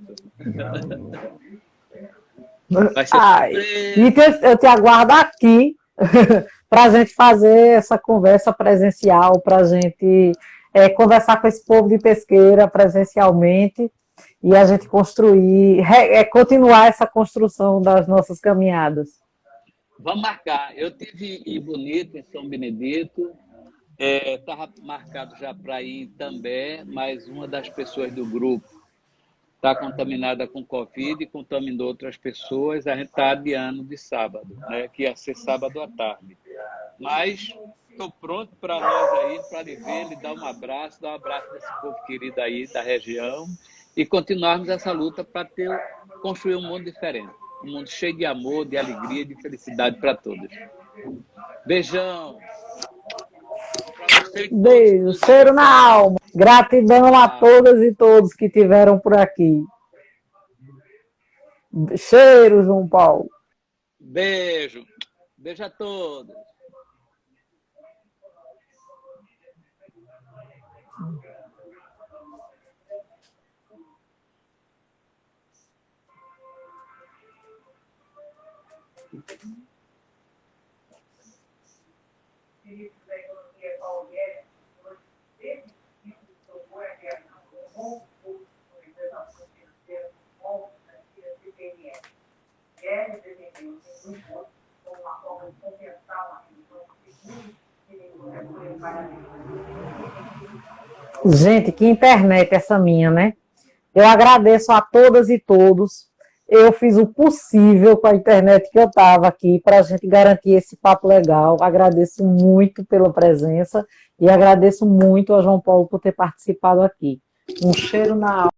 Vai ser Ai, e surpresa. eu te aguardo aqui para a gente fazer essa conversa presencial, para a gente conversar com esse povo de Pesqueira presencialmente e a gente construir, continuar essa construção das nossas caminhadas. Vamos marcar. Eu tive em Bonito, em São Benedito. Estava marcado já para ir em També, mas uma das pessoas do grupo está contaminada com Covid e contaminou outras pessoas. A gente está adiando de sábado, né? Que ia ser sábado à tarde. Mas estou pronto para nós aí, para lhe ver, lhe dar um abraço desse povo querido aí da região e continuarmos essa luta para construir um mundo diferente. Um mundo cheio de amor, de alegria e de felicidade para todos. Beijão para você e todos que Beijo, nos cheiro na acompanham. alma. Gratidão a Ah, todas e todos que tiveram por aqui. Cheiro, João Paulo. beijo. Beijo a todos. Gente, que internet essa minha, né? Eu agradeço a todas e todos. Eu fiz o possível com a internet que eu estava aqui para a gente garantir esse papo legal. Agradeço muito pela presença e agradeço muito ao João Paulo por ter participado aqui. Um cheiro na alma.